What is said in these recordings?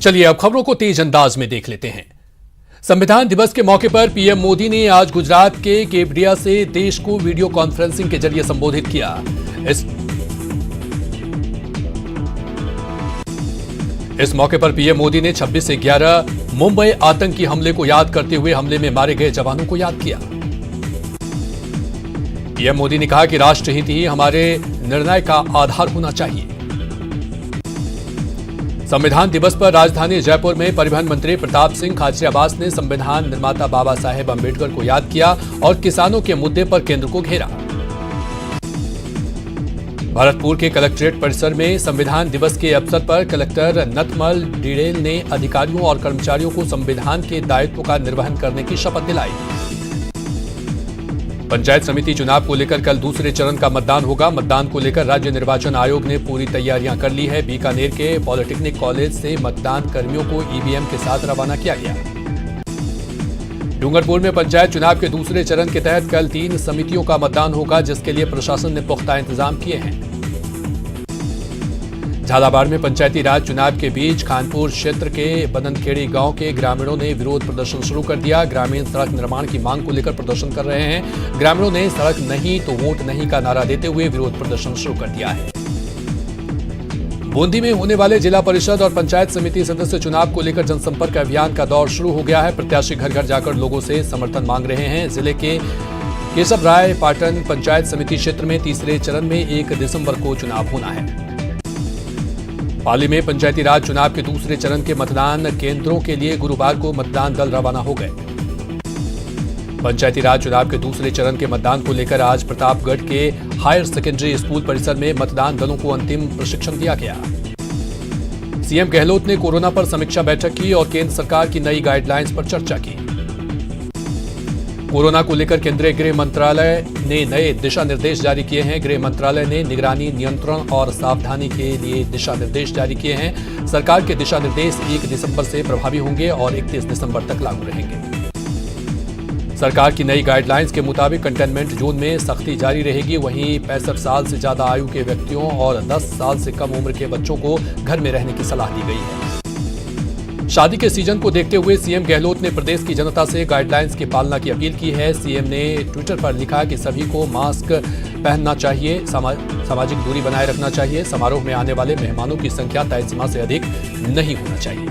चलिए अब खबरों को तेज अंदाज में देख लेते हैं। संविधान दिवस के मौके पर पीएम मोदी ने आज गुजरात के केवडिया से देश को वीडियो कॉन्फ्रेंसिंग के जरिए संबोधित किया। इस मौके पर पीएम मोदी ने 26 से 11 मुंबई आतंकी हमले को याद करते हुए हमले में मारे गए जवानों को याद किया। पीएम मोदी ने कहा कि राष्ट्रहित ही हमारे निर्णय का आधार होना चाहिए। संविधान दिवस पर राजधानी जयपुर में परिवहन मंत्री प्रताप सिंह खाचरियावास ने संविधान निर्माता बाबा साहेब अंबेडकर को याद किया और किसानों के मुद्दे पर केंद्र को घेरा। भरतपुर के कलेक्ट्रेट परिसर में संविधान दिवस के अवसर पर कलेक्टर नथमल डिडेल ने अधिकारियों और कर्मचारियों को संविधान के दायित्व का निर्वहन करने की शपथ दिलाई। पंचायत समिति चुनाव को लेकर कल दूसरे चरण का मतदान होगा। मतदान को लेकर राज्य निर्वाचन आयोग ने पूरी तैयारियां कर ली है। बीकानेर के पॉलिटेक्निक कॉलेज से मतदान कर्मियों को ईवीएम के साथ रवाना किया गया। डूंगरपुर में पंचायत चुनाव के दूसरे चरण के तहत कल 3 समितियों का मतदान होगा, जिसके लिए प्रशासन ने पुख्ता इंतजाम किए हैं। झालावाड़ में पंचायती राज चुनाव के बीच खानपुर क्षेत्र के बदनखेड़ी गांव के ग्रामीणों ने विरोध प्रदर्शन शुरू कर दिया। ग्रामीण सड़क निर्माण की मांग को लेकर प्रदर्शन कर रहे हैं। ग्रामीणों ने सड़क नहीं तो वोट नहीं का नारा देते हुए विरोध प्रदर्शन शुरू कर दिया है। बूंदी में होने वाले जिला परिषद और पंचायत समिति सदस्य चुनाव को लेकर जनसंपर्क अभियान का दौर शुरू हो गया है। प्रत्याशी घर घर जाकर लोगों से समर्थन मांग रहे हैं। जिले के केशव राय पाटन पंचायत समिति क्षेत्र में तीसरे चरण में 1 दिसंबर को चुनाव होना है। पाली में पंचायती राज चुनाव के दूसरे चरण के मतदान केंद्रों के लिए गुरुवार को मतदान दल रवाना हो गए। पंचायती राज चुनाव के दूसरे चरण के मतदान को लेकर आज प्रतापगढ़ के हायर सेकेंडरी स्कूल परिसर में मतदान दलों को अंतिम प्रशिक्षण दिया गया। सीएम गहलोत ने कोरोना पर समीक्षा बैठक की और केंद्र सरकार की नई गाइडलाइंस पर चर्चा की। कोरोना को लेकर केंद्रीय गृह मंत्रालय ने नए दिशा निर्देश जारी किए हैं। गृह मंत्रालय ने निगरानी, नियंत्रण और सावधानी के लिए दिशा निर्देश जारी किए हैं। सरकार के दिशा निर्देश 1 दिसंबर से प्रभावी होंगे और 31 दिसंबर तक लागू रहेंगे। सरकार की नई गाइडलाइंस के मुताबिक कंटेनमेंट जोन में सख्ती जारी रहेगी। वहीं 65 साल से ज्यादा आयु के व्यक्तियों और 10 साल से कम उम्र के बच्चों को घर में रहने की सलाह दी गई है। शादी के सीजन को देखते हुए सीएम गहलोत ने प्रदेश की जनता से गाइडलाइंस की पालना की अपील की है। सीएम ने ट्विटर पर लिखा कि सभी को मास्क पहनना चाहिए, सामाजिक दूरी बनाए रखना चाहिए, समारोह में आने वाले मेहमानों की संख्या तय सीमा से अधिक नहीं होना चाहिए।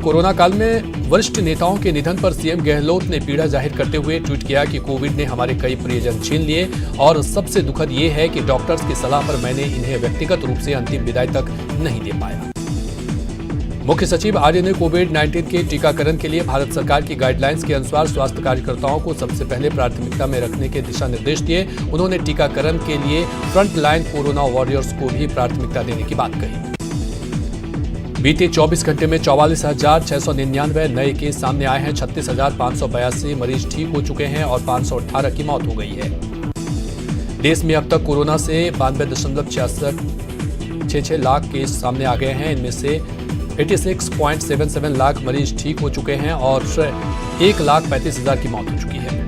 कोरोना काल में वरिष्ठ नेताओं के निधन पर सीएम गहलोत ने पीड़ा जाहिर करते हुए ट्वीट किया कि कोविड ने हमारे कई प्रियजन छीन लिए और सबसे दुखद ये है कि डॉक्टर्स की सलाह पर मैंने इन्हें व्यक्तिगत रूप से अंतिम विदाई तक नहीं दे पाया। मुख्य सचिव आर्य ने कोविड-19 के टीकाकरण के लिए भारत सरकार की गाइडलाइंस के अनुसार स्वास्थ्य कार्यकर्ताओं को सबसे पहले प्राथमिकता में रखने के दिशा निर्देश दिए। उन्होंने टीकाकरण के लिए फ्रंट लाइन कोरोना वॉरियर्स को भी प्राथमिकता देने की बात कही। बीते 24 घंटे में 44,699 नए केस सामने आए हैं। 36,582 मरीज ठीक हो चुके हैं और 518 की मौत हो गई है। देश में अब तक कोरोना से 92.66 लाख केस सामने आ गए हैं। इनमें से 86.77 लाख मरीज ठीक हो चुके हैं और 1,35,000 की मौत हो चुकी है।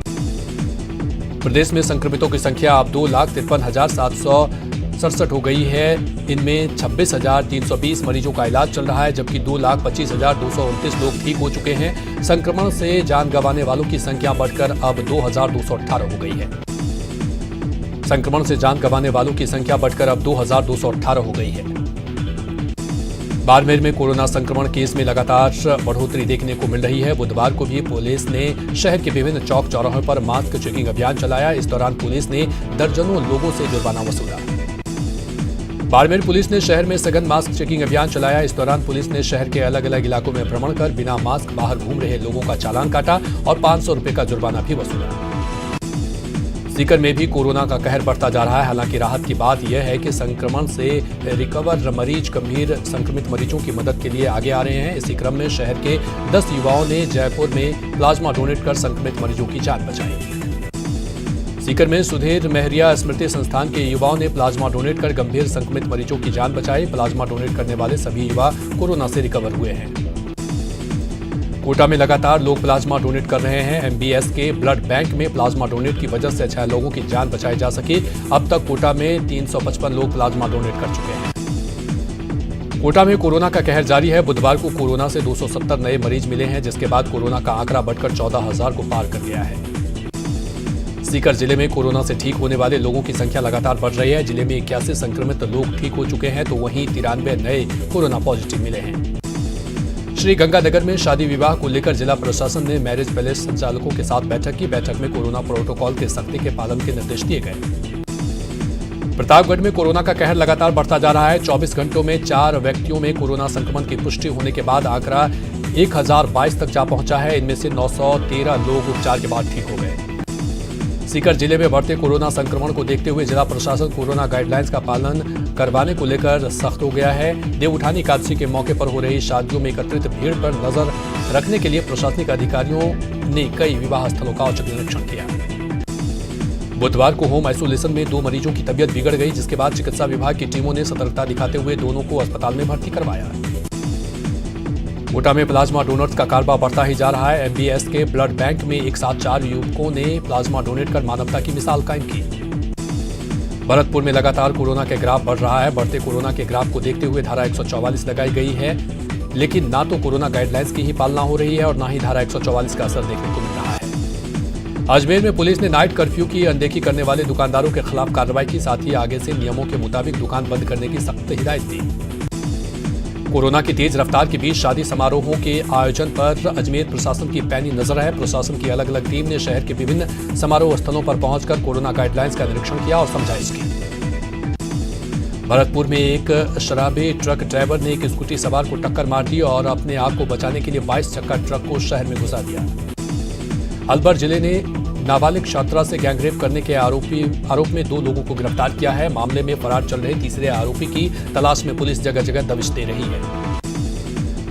प्रदेश में संक्रमितों की संख्या अब 2,53,767 हो गई है। इनमें 26,320 मरीजों का इलाज चल रहा है, जबकि 2,25,229 लोग ठीक हो चुके हैं। संक्रमण से जान गंवाने वालों की संख्या बढ़कर अब 2,218 हो गई है। संक्रमण से जान गंवाने वालों की संख्या बढ़कर अब 2,218 हो गई है। बाड़मेर में कोरोना संक्रमण केस में लगातार बढ़ोतरी देखने को मिल रही है। बुधवार को भी पुलिस ने शहर के विभिन्न चौक चौराहों पर मास्क चेकिंग अभियान चलाया। इस दौरान पुलिस ने दर्जनों लोगों से जुर्माना वसूला। बाड़मेर पुलिस ने शहर में सघन मास्क चेकिंग अभियान चलाया। इस दौरान पुलिस ने शहर के अलग अलग इलाकों में भ्रमण कर बिना मास्क बाहर घूम रहे लोगों का चालान काटा और 500 रुपए का जुर्माना भी वसूला। सीकर में भी कोरोना का कहर बढ़ता जा रहा है। हालांकि राहत की बात यह है कि संक्रमण से रिकवर मरीज गंभीर संक्रमित मरीजों की मदद के लिए आगे आ रहे हैं। इसी क्रम में शहर के 10 युवाओं ने जयपुर में प्लाज्मा डोनेट कर संक्रमित मरीजों की जान बचाई। सीकर में सुधीर मेहरिया स्मृति संस्थान के युवाओं ने प्लाज्मा डोनेट कर गंभीर संक्रमित मरीजों की जान बचाई। प्लाज्मा डोनेट करने वाले सभी युवा कोरोना से रिकवर हुए हैं। कोटा में लगातार लोग प्लाज्मा डोनेट कर रहे हैं। एमबीएस के ब्लड बैंक में प्लाज्मा डोनेट की वजह से 6 लोगों की जान बचाई जा सकी। अब तक कोटा में 355 लोग प्लाज्मा डोनेट कर चुके हैं। कोटा में कोरोना का कहर जारी है। बुधवार को कोरोना से 270 नए मरीज मिले हैं, जिसके बाद कोरोना का आंकड़ा बढ़कर 14,000 को पार कर गया है। सीकर जिले में कोरोना से ठीक होने वाले लोगों की संख्या लगातार बढ़ रही है। जिले में 81 संक्रमित लोग ठीक हो चुके हैं, तो वहीं 93 नए कोरोना पॉजिटिव मिले हैं। श्री गंगानगर में शादी विवाह को लेकर जिला प्रशासन ने मैरिज पैलेस संचालकों के साथ बैठक की। बैठक में कोरोना प्रोटोकॉल के सख्ती के पालन के निर्देश दिए गए। प्रतापगढ़ में कोरोना का कहर लगातार बढ़ता जा रहा है। 24 घंटों में 4 व्यक्तियों में कोरोना संक्रमण की पुष्टि होने के बाद आंकड़ा 1022 तक जा पहुंचा है। इनमें से 913 लोग उपचार के बाद ठीक हो गए। सीकर जिले में बढ़ते कोरोना संक्रमण को देखते हुए जिला प्रशासन कोरोना गाइडलाइंस का पालन करवाने को लेकर सख्त हो गया है। देवउठानी एकादशी के मौके पर हो रही शादियों में एकत्रित भीड़ पर नजर रखने के लिए प्रशासनिक अधिकारियों ने कई विवाह स्थलों का औचक निरीक्षण किया। बुधवार को होम आइसोलेशन में 2 मरीजों की तबीयत बिगड़ गई, जिसके बाद चिकित्सा विभाग की टीमों ने सतर्कता दिखाते हुए दोनों को अस्पताल में भर्ती करवाया। कोटा में प्लाज्मा डोनर्स का कारोबार बढ़ता ही जा रहा है। एमबीएस के ब्लड बैंक में एक साथ 4 युवकों ने प्लाज्मा डोनेट कर मानवता की मिसाल कायम की। भरतपुर में लगातार कोरोना के ग्राफ बढ़ रहा है। बढ़ते कोरोना के ग्राफ को देखते हुए धारा 144 लगाई गई है, लेकिन ना तो कोरोना गाइडलाइंस की ही पालना हो रही है और ना ही धारा 144 का असर देखने को मिल रहा है। अजमेर में पुलिस ने नाइट कर्फ्यू की अनदेखी करने वाले दुकानदारों के खिलाफ कार्रवाई की, साथ ही आगे से नियमों के मुताबिक दुकान बंद करने की सख्त हिदायत दी। कोरोना की तेज रफ्तार के बीच शादी समारोहों के आयोजन पर अजमेर प्रशासन की पैनी नजर है। प्रशासन की अलग अलग टीम ने शहर के विभिन्न समारोह स्थलों पर पहुंचकर कोरोना गाइडलाइंस का निरीक्षण किया और समझाइश की। भरतपुर में एक शराबी ट्रक ड्राइवर ने एक स्कूटी सवार को टक्कर मार दी और अपने आप को बचाने के लिए 22 चक्का ट्रक को शहर में घुसा दिया। अलवर जिले ने नाबालिग छात्रा से गैंगरेप करने के आरोप में 2 लोगों को गिरफ्तार किया है। मामले में फरार चल रहे तीसरे आरोपी की तलाश में पुलिस जगह जगह दबिश दे रही है।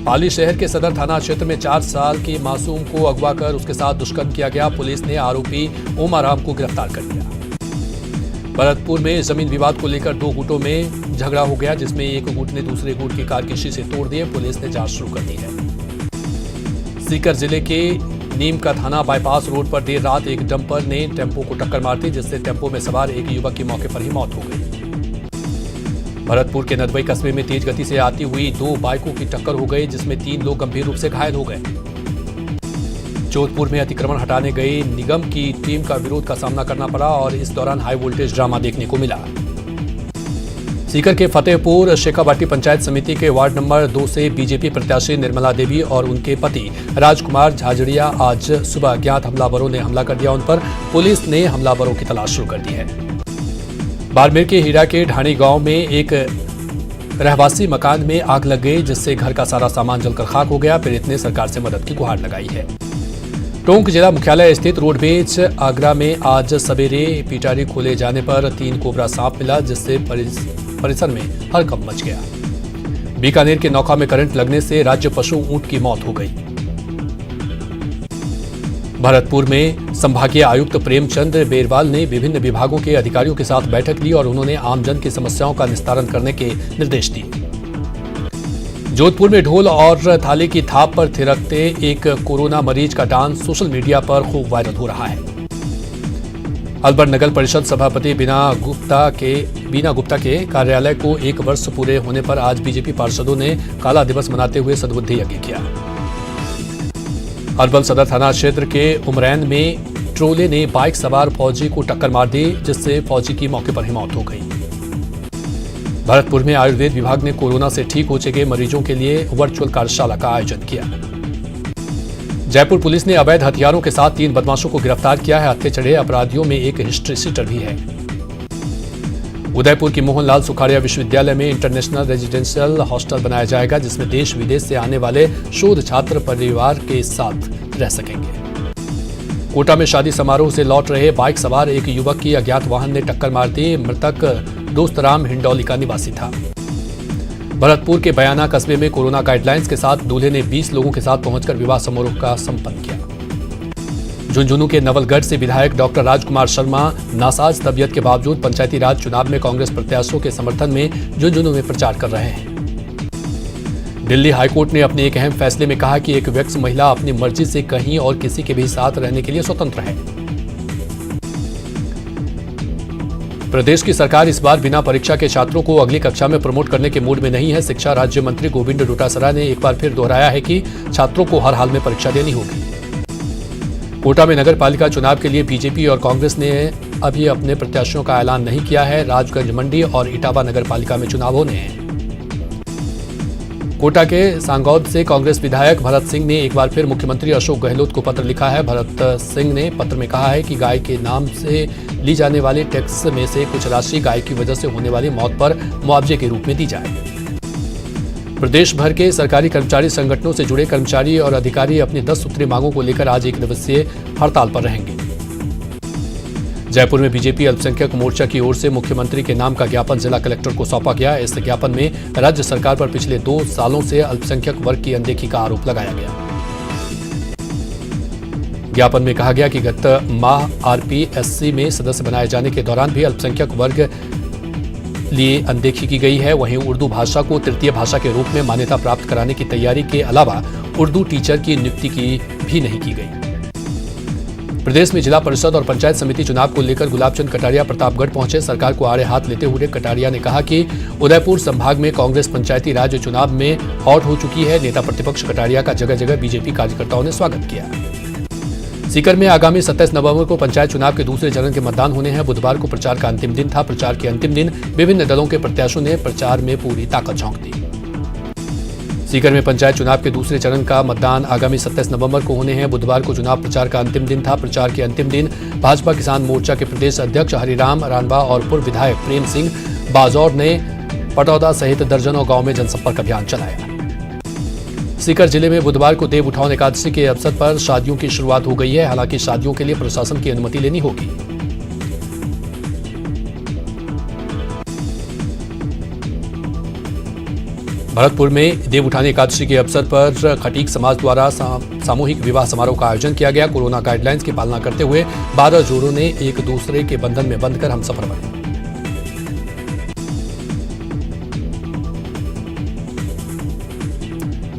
पाली शहर के सदर थाना क्षेत्र में 4 साल की मासूम को अगवा कर उसके साथ दुष्कर्म किया गया। पुलिस ने आरोपी ओमाराम को गिरफ्तार कर लिया। भरतपुर में जमीन विवाद को लेकर 2 गुटों में झगड़ा हो गया, जिसमें एक गुट ने दूसरे गुट की कार के शीशे तोड़ दिए। पुलिस ने जांच शुरू कर दी है। सीकर जिले के नीम का थाना बाईपास रोड पर देर रात एक डंपर ने टेम्पो को टक्कर मार दी, जिससे टेम्पो में सवार एक युवक की मौके पर ही मौत हो गई। भरतपुर के नदवई कस्बे में तेज गति से आती हुई 2 बाइकों की टक्कर हो गई, जिसमें 3 लोग गंभीर रूप से घायल हो गए। जोधपुर में अतिक्रमण हटाने गई निगम की टीम का विरोध का सामना करना पड़ा और इस दौरान हाई वोल्टेज ड्रामा देखने को मिला। सीकर के फतेहपुर शेखावाटी पंचायत समिति के वार्ड नंबर 2 से बीजेपी प्रत्याशी निर्मला देवी और उनके पति राजकुमार झाझड़िया आज सुबह अज्ञात हमलावरों ने हमला कर दिया। उन पर पुलिस ने हमलावरों की तलाश शुरू कर दी है। बाड़मेर के हीरा के ढाणी गांव में एक रहवासी मकान में आग लग गई, जिससे घर का सारा सामान जलकर खाक हो गया। पीड़ित ने सरकार से मदद की गुहार लगाई है। टोंक जिला मुख्यालय स्थित रोडवेज आगरा में आज सवेरे पिटारी खोले जाने पर 3 कोबरा सांप मिला, जिससे परिसर में हड़कंप मच गया। बीकानेर के नौखा में करंट लगने से राज्य पशु ऊंट की मौत हो गई। भरतपुर में संभागीय आयुक्त प्रेमचंद बेरवाल ने विभिन्न विभागों के अधिकारियों के साथ बैठक ली और उन्होंने आमजन की समस्याओं का निस्तारण करने के निर्देश दिए। जोधपुर में ढोल और थाली की थाप पर थिरकते एक कोरोना मरीज का डांस सोशल मीडिया पर खूब वायरल हो रहा है। अलवर नगर परिषद सभापति बीना गुप्ता के कार्यालय को 1 वर्ष पूरे होने पर आज बीजेपी पार्षदों ने काला दिवस मनाते हुए सद्बुद्धि यज्ञ किया। अरवल सदर थाना क्षेत्र के उमरैन में ट्रोले ने बाइक सवार फौजी को टक्कर मार दी, जिससे फौजी की मौके पर ही मौत हो गई। भरतपुर में आयुर्वेद विभाग ने कोरोना से ठीक हो चुके मरीजों के लिए वर्चुअल कार्यशाला का आयोजन किया। जयपुर पुलिस ने अवैध हथियारों के साथ 3 बदमाशों को गिरफ्तार किया है। हत्थे चढ़े अपराधियों में एक हिस्ट्री सीटर भी है। उदयपुर की मोहनलाल सुखाड़िया विश्वविद्यालय में इंटरनेशनल रेजिडेंशियल हॉस्टल बनाया जाएगा, जिसमें देश विदेश से आने वाले शोध छात्र परिवार के साथ रह सकेंगे। कोटा में शादी समारोह से लौट रहे बाइक सवार एक युवक की अज्ञात वाहन ने टक्कर मार दी। मृतक दोस्तराम हिंडौली का निवासी था। भरतपुर के बयाना कस्बे में कोरोना गाइडलाइंस के साथ दूल्हे ने 20 लोगों के साथ पहुंचकर विवाह समारोह का संपन्न किया। झुंझुनू के नवलगढ़ से विधायक डॉक्टर राजकुमार शर्मा नासाज तबियत के बावजूद पंचायती राज चुनाव में कांग्रेस प्रत्याशियों के समर्थन में झुंझुनू में प्रचार कर रहे हैं। दिल्ली हाईकोर्ट ने अपने एक अहम फैसले में कहा कि एक व्यक्ति महिला अपनी मर्जी से कहीं और किसी के भी साथ रहने के लिए स्वतंत्र है। प्रदेश की सरकार इस बार बिना परीक्षा के छात्रों को अगली कक्षा में प्रमोट करने के मूड में नहीं है। शिक्षा राज्य मंत्री गोविंद डोटासरा ने एक बार फिर दोहराया है कि छात्रों को हर हाल में परीक्षा देनी होगी। कोटा में नगर पालिका चुनाव के लिए बीजेपी और कांग्रेस ने अभी अपने प्रत्याशियों का ऐलान नहीं किया है। राजगंज मंडी और इटावा नगर पालिका में चुनाव होने हैं। कोटा के सांगौद से कांग्रेस विधायक भरत सिंह ने एक बार फिर मुख्यमंत्री अशोक गहलोत को पत्र लिखा है। भरत सिंह ने पत्र में कहा है कि गाय के नाम से ली जाने वाली टैक्स में से कुछ राशि गाय की वजह से होने वाली मौत पर मुआवजे के रूप में दी जाए। प्रदेश भर के सरकारी कर्मचारी संगठनों से जुड़े कर्मचारी और अधिकारी अपनी 10 सूत्री मांगों को लेकर आज 1 दिवसीय हड़ताल पर रहेंगे। जयपुर में बीजेपी अल्पसंख्यक मोर्चा की ओर से मुख्यमंत्री के नाम का ज्ञापन जिला कलेक्टर को सौंपा गया। इस ज्ञापन में राज्य सरकार पर पिछले 2 सालों से अल्पसंख्यक वर्ग की अनदेखी का आरोप लगाया गया। ज्ञापन में कहा गया कि गत माह आरपीएससी में सदस्य बनाए जाने के दौरान भी अल्पसंख्यक वर्ग लिए अनदेखी की गई है। वहीं उर्दू भाषा को तृतीय भाषा के रूप में मान्यता प्राप्त कराने की तैयारी के अलावा उर्दू टीचर की नियुक्ति की भी नहीं की गई। प्रदेश में जिला परिषद और पंचायत समिति चुनाव को लेकर गुलाबचंद कटारिया प्रतापगढ़ पहुंचे। सरकार को आड़े हाथ लेते हुए कटारिया ने कहा कि उदयपुर संभाग में कांग्रेस पंचायती राज चुनाव में हॉट हो चुकी है। नेता प्रतिपक्ष कटारिया का जगह जगह बीजेपी कार्यकर्ताओं ने स्वागत किया। सीकर में आगामी 27 नवंबर को पंचायत चुनाव के दूसरे चरण के मतदान होने हैं। बुधवार को प्रचार का अंतिम दिन था। प्रचार के अंतिम दिन विभिन्न दलों के प्रत्याशियों ने प्रचार में पूरी ताकत झोंक दी। सीकर में पंचायत चुनाव के दूसरे चरण का मतदान आगामी 27 नवंबर को होने हैं। बुधवार को चुनाव प्रचार का अंतिम दिन था। प्रचार के अंतिम दिन भाजपा किसान मोर्चा के प्रदेश अध्यक्ष हरिराम रानवा और पूर्व विधायक प्रेम सिंह बाजौर ने पटौदा सहित दर्जनों गांव में जनसंपर्क अभियान चलाया। सीकर जिले में बुधवार को देव उठाओन एकादशी के अवसर पर शादियों की शुरुआत हो गई है। हालांकि शादियों के लिए प्रशासन की अनुमति लेनी होगी। भरतपुर में देव उठानी एकादशी के अवसर पर खटीक समाज द्वारा सामूहिक विवाह समारोह का आयोजन किया गया। कोरोना गाइडलाइंस की पालना करते हुए 12 जोड़ों ने एक दूसरे के बंधन में बंधकर हमसफर बने।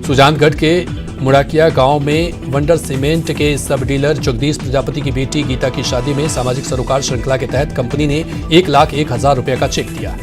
सुजानगढ़ के मुड़ाकिया गांव में वंडर सीमेंट के सब डीलर जगदीश प्रजापति की बेटी गीता की शादी में सामाजिक सरोकार श्रृंखला के तहत कंपनी ने 1,01,000 रुपये का चेक दिया।